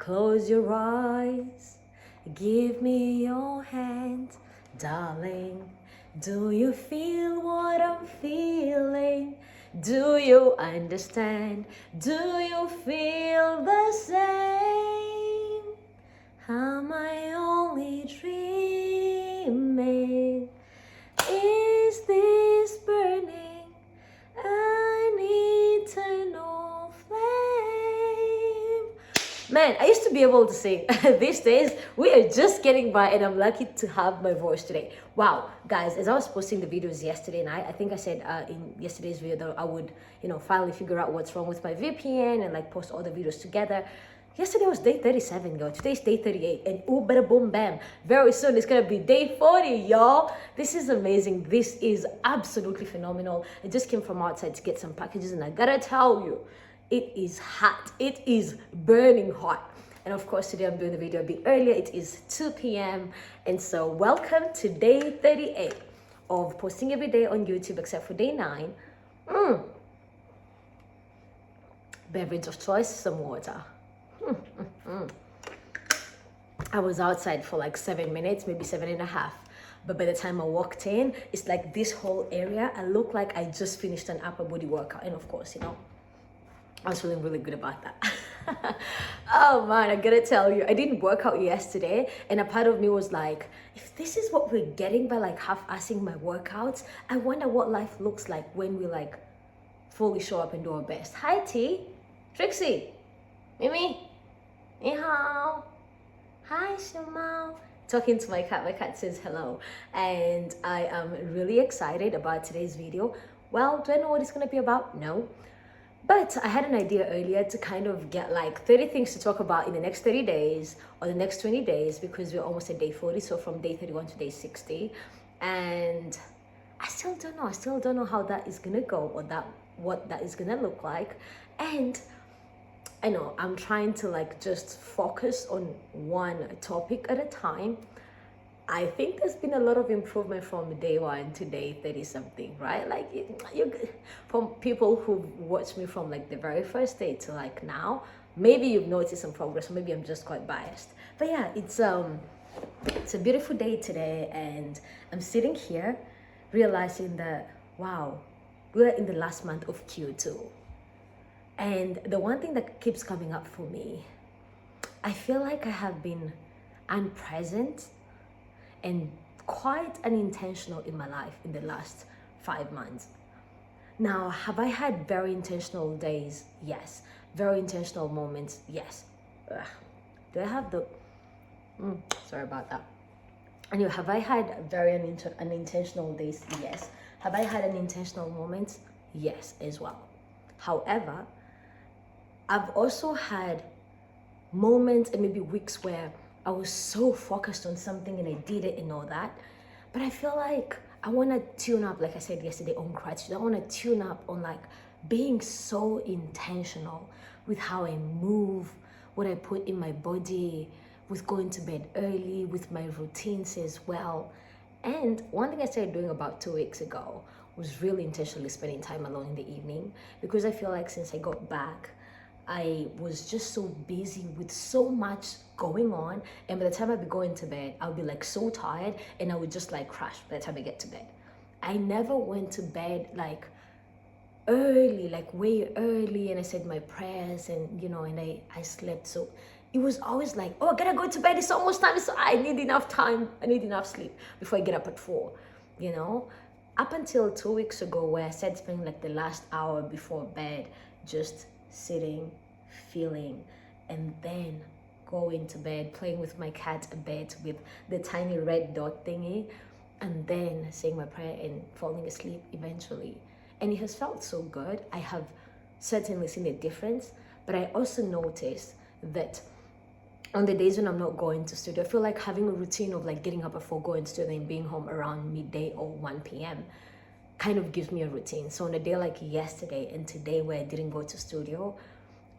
Close your eyes, give me your hand, darling. Do you feel what I'm feeling? Do you understand? Do you feel the same? Am I only dreaming? Is this burning an eternal flame? Man, I used to be able to sing. These days, we are just getting by, and I'm lucky to have my voice today. Wow, guys, as I was posting the videos yesterday night, I think I said in yesterday's video that I would, finally figure out what's wrong with my VPN and like post all the videos together. Yesterday was day 37, y'all. Today's day 38, and ooh, better boom bam. Very soon it's gonna be day 40, y'all. This is amazing. This is absolutely phenomenal. I just came from outside to get some packages, and I gotta tell you, it is hot. It is burning hot. And of course, today I'm doing the video a bit earlier. It is 2 p.m. And so welcome to day 38 of posting every day on YouTube except for day 9. Beverage of choice, some water. I was outside for like 7 minutes, maybe 7.5. But by the time I walked in, it's like this whole area, I look like I just finished an upper body workout. And of course, I was feeling really good about that. Oh man, I gotta tell you, I didn't work out yesterday, and a part of me was like, if this is what we're getting by like half-assing my workouts, I wonder what life looks like when we like fully show up and do our best. Hi T, Trixie, Mimi, ni hao, hi Shimao. Talking to my cat says hello, and I am really excited about today's video. Well, do I know what it's gonna be about? No. But I had an idea earlier to kind of get like 30 things to talk about in the next 30 days or the next 20 days, because we're almost at day 40, so from day 31 to day 60. And I still don't know. I still don't know how that is gonna go, or what that is gonna look like. And I know I'm trying to like just focus on one topic at a time. I think there's been a lot of improvement from day 1 to day 30 something, right? Like you from people who watched me from like the very first day to like now, maybe you've noticed some progress, or maybe I'm just quite biased. But yeah, it's a beautiful day today, and I'm sitting here realizing that, wow, we're in the last month of Q2. And the one thing that keeps coming up for me, I feel like I have been unpresent and quite unintentional in my life in the last 5 months. Now, have I had very intentional days? Yes. Very intentional moments? Yes. Do I have the... sorry about that. Anyway, have I had very unintentional days? Yes. Have I had unintentional moments? Yes, as well. However, I've also had moments and maybe weeks where I was so focused on something and I did it and all that. But I feel like I want to tune up, like I said yesterday, on gratitude. I want to tune up on like being so intentional with how I move, what I put in my body, with going to bed early, with my routines as well. And one thing I started doing about 2 weeks ago was really intentionally spending time alone in the evening, because I feel like since I got back, I was just so busy with so much going on, and by the time I'd be going to bed, I'll be like so tired, and I would just like crash by the time I get to bed. I never went to bed like early, like way early, and I said my prayers, and and I slept. So it was always like, oh, I gotta go to bed, it's almost time, so I need enough time, I need enough sleep before I get up at 4, up until 2 weeks ago, where I said spending like the last hour before bed just sitting, feeling, and then going to bed, playing with my cat a bit with the tiny red dot thingy, and then saying my prayer and falling asleep eventually. And it has felt so good. I have certainly seen a difference, but I also noticed that on the days when I'm not going to studio, I feel like having a routine of like getting up at 4, going to studio, and being home around midday or 1 p.m. kind of gives me a routine. So on a day like yesterday and today where I didn't go to studio,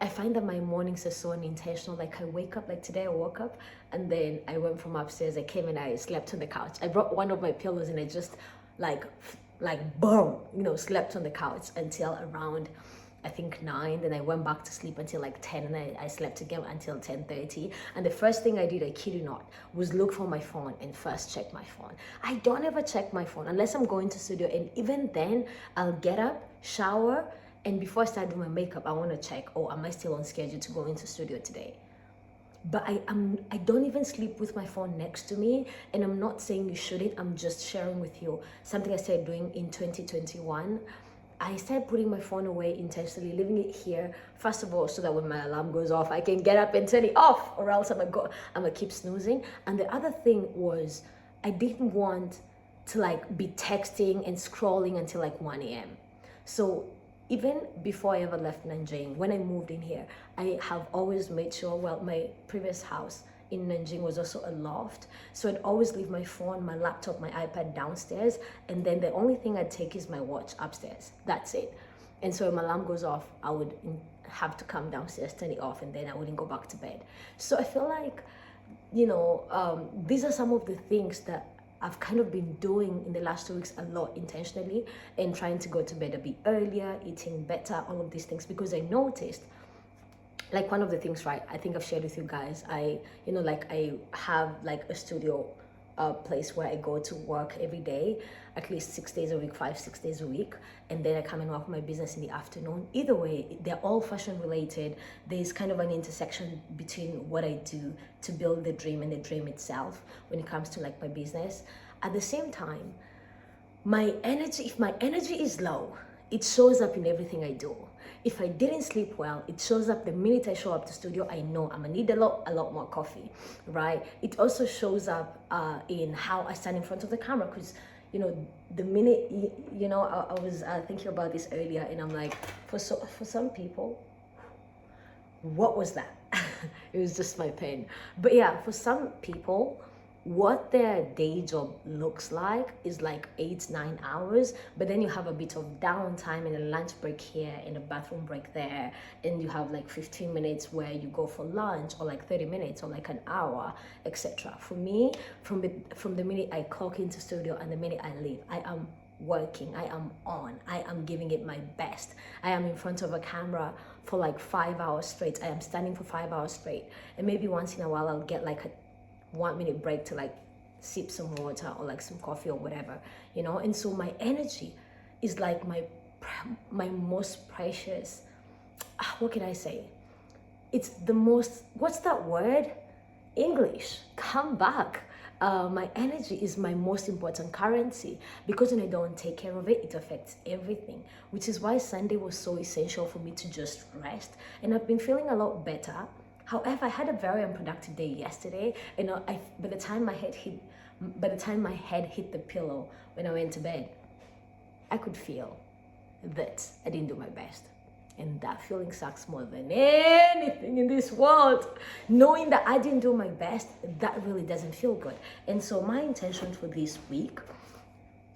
I find that my mornings are so unintentional. Like I wake up, like today I woke up and then I went from upstairs, I came and I slept on the couch. I brought one of my pillows and I just like boom, slept on the couch until around I think 9, then I went back to sleep until like 10, and I slept again until 10:30. And the first thing I did, I kid you not, was look for my phone and first check my phone. I don't ever check my phone unless I'm going to studio, and even then I'll get up, shower, and before I start doing my makeup, I want to check, oh, am I still on schedule to go into studio today? But I don't even sleep with my phone next to me, and I'm not saying you shouldn't. I'm just sharing with you something I started doing in 2021. I started putting my phone away intentionally, leaving it here. First of all, so that when my alarm goes off, I can get up and turn it off, or else I'm gonna keep snoozing. And the other thing was, I didn't want to like be texting and scrolling until like 1 a.m. So even before I ever left Nanjing, when I moved in here, I have always made sure, well, my previous house in Nanjing was also a loft. So I'd always leave my phone, my laptop, my iPad downstairs. And then the only thing I'd take is my watch upstairs. That's it. And so when my alarm goes off, I would have to come downstairs, turn it off, and then I wouldn't go back to bed. So I feel like, these are some of the things that I've kind of been doing in the last 2 weeks a lot intentionally, and trying to go to bed a bit earlier, eating better, all of these things, because I noticed, like, one of the things, right, I think I've shared with you guys, I have like a studio place where I go to work every day, at least 6 days a week, 5-6 days a week, and then I come and work my business in the afternoon. Either way, they're all fashion related. There's kind of an intersection between what I do to build the dream and the dream itself when it comes to like my business. At the same time, if my energy is low, it shows up in everything I do. If I didn't sleep well, it shows up the minute I show up to studio. I know I'm gonna need a lot more coffee, right? It also shows up in how I stand in front of the camera, because the minute I was thinking about this earlier, and I'm like, for some people, what was that? It was just my pen. But yeah, for some people, what their day job looks like is like 8-9 hours, but then you have a bit of downtime and a lunch break here and a bathroom break there, and you have like 15 minutes where you go for lunch, or like 30 minutes, or like an hour, etc. For me, from the minute I clock into studio and the minute I leave, I am working, I am on, I am giving it my best. I am in front of a camera for like 5 hours straight. I am standing for 5 hours straight, and maybe once in a while I'll get like a 1-minute break to like sip some water or like some coffee or whatever, and so my energy is like my most precious, what can I say, it's the most, what's that word, English, come back. My energy is my most important currency, because when I don't take care of it, it affects everything, which is why Sunday was so essential for me to just rest. And I've been feeling a lot better. However, I had a very unproductive day yesterday, and by the time my head hit the pillow when I went to bed, I could feel that I didn't do my best. And that feeling sucks more than anything in this world. Knowing that I didn't do my best, that really doesn't feel good. And so my intention for this week,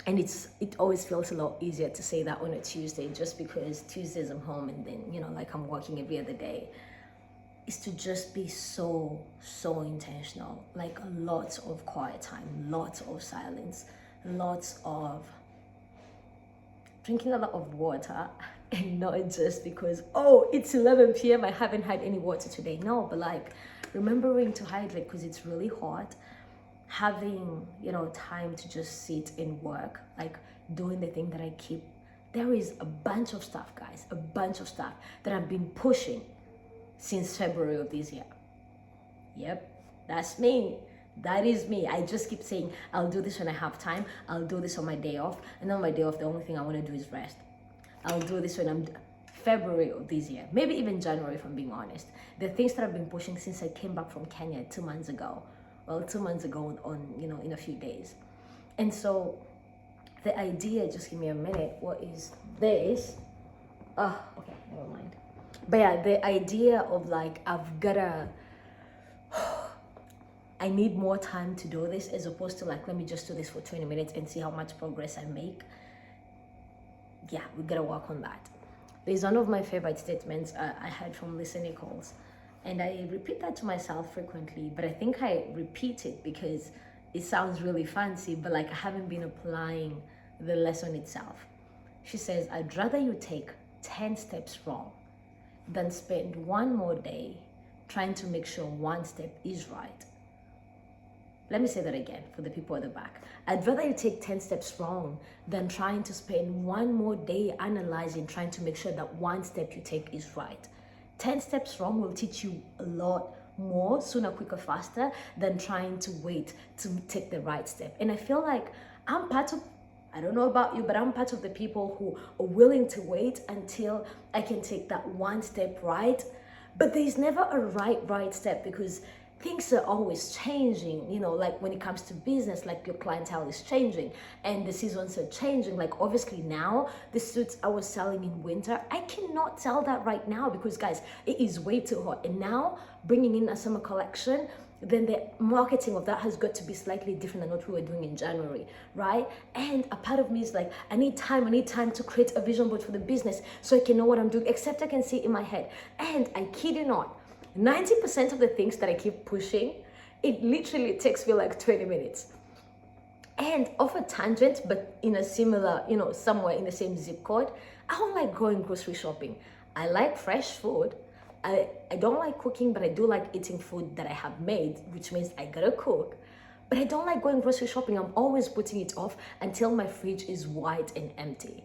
and it always feels a lot easier to say that on a Tuesday, just because Tuesdays I'm home, and then, like, I'm working every other day, is to just be so intentional. Like, lots of quiet time, lots of silence, lots of drinking a lot of water, and not just because, oh, it's 11 p.m. I haven't had any water today. No, but like remembering to hydrate because it's really hot, having, time to just sit and work, like doing the thing that I keep. There is a bunch of stuff, guys, a bunch of stuff that I've been pushing since February of this year. Yep, that's me. That is me. I just keep saying, I'll do this when I have time. I'll do this on my day off. And on my day off, the only thing I want to do is rest. I'll do this when I'm February of this year. Maybe even January, if I'm being honest. The things that I've been pushing since I came back from Kenya 2 months ago. Well, 2 months ago in a few days. And so the idea, just give me a minute. What is this? Okay, never mind. But yeah, the idea of like, I need more time to do this, as opposed to like, let me just do this for 20 minutes and see how much progress I make. Yeah, we gotta work on that. There's one of my favorite statements I heard from Lisa Nichols, and I repeat that to myself frequently, but I think I repeat it because it sounds really fancy, but like I haven't been applying the lesson itself. She says, I'd rather you take 10 steps wrong than spend one more day trying to make sure one step is right. Let me say that again for the people at the back. I'd rather you take 10 steps wrong than trying to spend one more day analyzing, trying to make sure that one step you take is right. 10 steps wrong will teach you a lot more, sooner, quicker, faster, than trying to wait to take the right step. And I feel like I'm part of, I don't know about you, but I'm part of the people who are willing to wait until I can take that one step right. But there's never a right step, because things are always changing, you know, like when it comes to business, like your clientele is changing and the seasons are changing. Like obviously now, the suits I was selling in winter, I cannot sell that right now because guys, it is way too hot. And now bringing in a summer collection, then the marketing of that has got to be slightly different than what we were doing in January, right? And a part of me is like, I need time to create a vision board for the business so I can know what I'm doing, except I can see it in my head. And I kid you not, 90% of the things that I keep pushing, it literally takes me like 20 minutes. And off a tangent, but in a similar, you know, somewhere in the same zip code, I don't like going grocery shopping. I like fresh food. I don't like cooking, but I do like eating food that I have made, which means I gotta cook. But I don't like going grocery shopping. I'm always putting it off until my fridge is white and empty.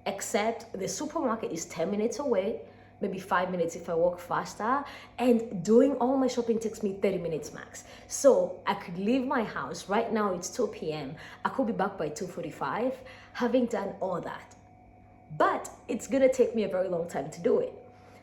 Except the supermarket is 10 minutes away, maybe 5 minutes if I walk faster, and doing all my shopping takes me 30 minutes max. So I could leave my house, right now it's 2 p.m. I could be back by 2:45, having done all that. But it's gonna take me a very long time to do it.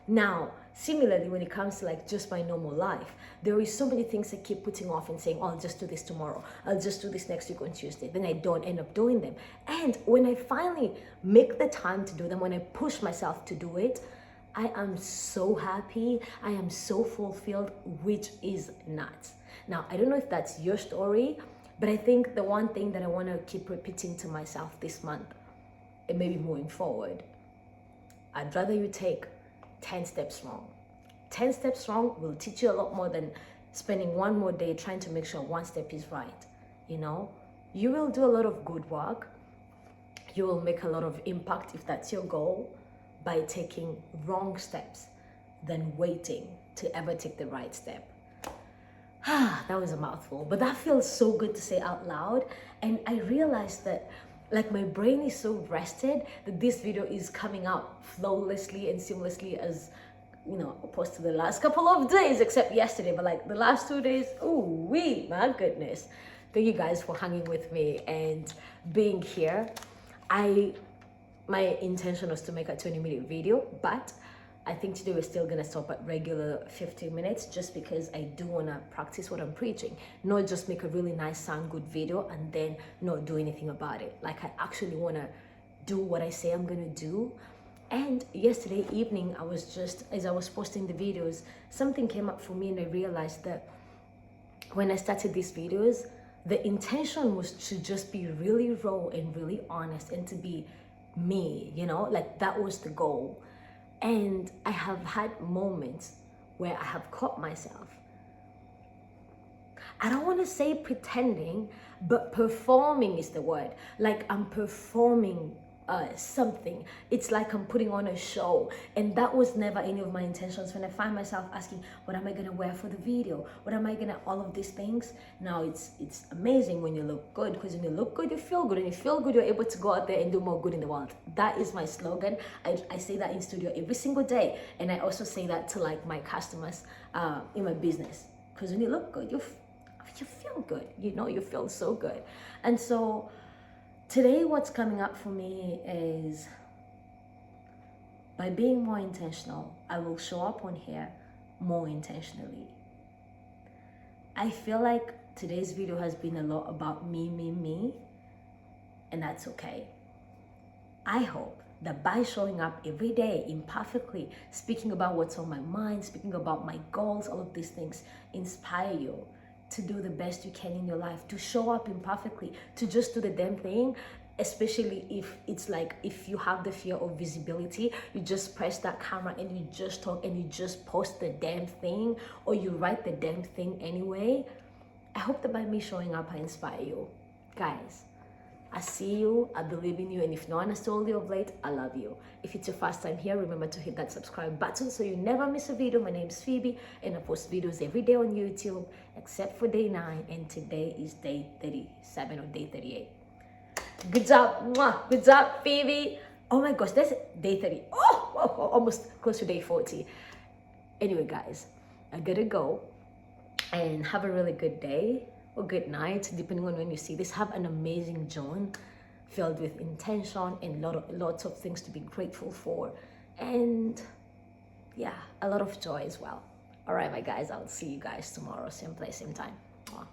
Now, similarly, when it comes to like just my normal life, there is so many things I keep putting off and saying, oh, I'll just do this tomorrow. I'll just do this next week on Tuesday. Then I don't end up doing them. And when I finally make the time to do them, when I push myself to do it, I am so happy. I am so fulfilled, which is nuts. Now, I don't know if that's your story, but I think the one thing that I want to keep repeating to myself this month, and maybe moving forward, I'd rather you take 10 steps wrong. 10 steps wrong will teach you a lot more than spending one more day trying to make sure one step is right. You know, you will do a lot of good work. You will make a lot of impact if that's your goal by taking wrong steps than waiting to ever take the right step. That was a mouthful, but that feels so good to say out loud. And I realized that like my brain is so rested that this video is coming out flawlessly and seamlessly, as you know, opposed to the last couple of days, except yesterday. But like the last 2 days, ooh wee, my goodness. Thank you guys for hanging with me and being here. My intention was to make a 20-minute video, but I think today we're still gonna stop at regular 15 minutes just because I do wanna practice what I'm preaching, not just make a really nice sound good video and then not do anything about it. Like I actually wanna do what I say I'm gonna do. And yesterday evening, I was just, as I was posting the videos, something came up for me and I realized that when I started these videos, the intention was to just be really raw and really honest and to be me, you know, like that was the goal. And I have had moments where I have caught myself, I don't want to say pretending, but performing is the word. Like I'm performing something. It's like I'm putting on a show, and that was never any of my intentions. When I find myself asking, what am I gonna wear for the video? What am I gonna, all of these things. Now it's amazing when you look good, because when you look good, you feel good, and you feel good, you're able to go out there and do more good in the world. That is my slogan. I say that in studio every single day, and I also say that to like my customers in my business, because when you look good, you feel good, you know, you feel so good. And so today, what's coming up for me is, by being more intentional, I will show up on here more intentionally. I feel like today's video has been a lot about me, and that's okay. I hope that by showing up every day imperfectly, speaking about what's on my mind, speaking about my goals, all of these things inspire you to do the best you can in your life, to show up imperfectly, to just do the damn thing. Especially if it's like, if you have the fear of visibility, you just press that camera and you just talk and you just post the damn thing, or you write the damn thing anyway. I hope that by me showing up, I inspire you. Guys, I see you, I believe in you, and if no one has told you of late, I love you. If it's your first time here, remember to hit that subscribe button so you never miss a video. My name is Phoebe, and I post videos every day on YouTube, except for day 9, and today is day 37 or day 38. Good job, mwah. Good job, Phoebe. Oh my gosh, that's day 30. Oh, almost close to day 40. Anyway, guys, I gotta go, and have a really good day or good night, depending on when you see this. Have an amazing June filled with intention and lots of things to be grateful for, and yeah, a lot of joy as well. All right, my guys, I'll see you guys tomorrow, same place, same time. Mwah.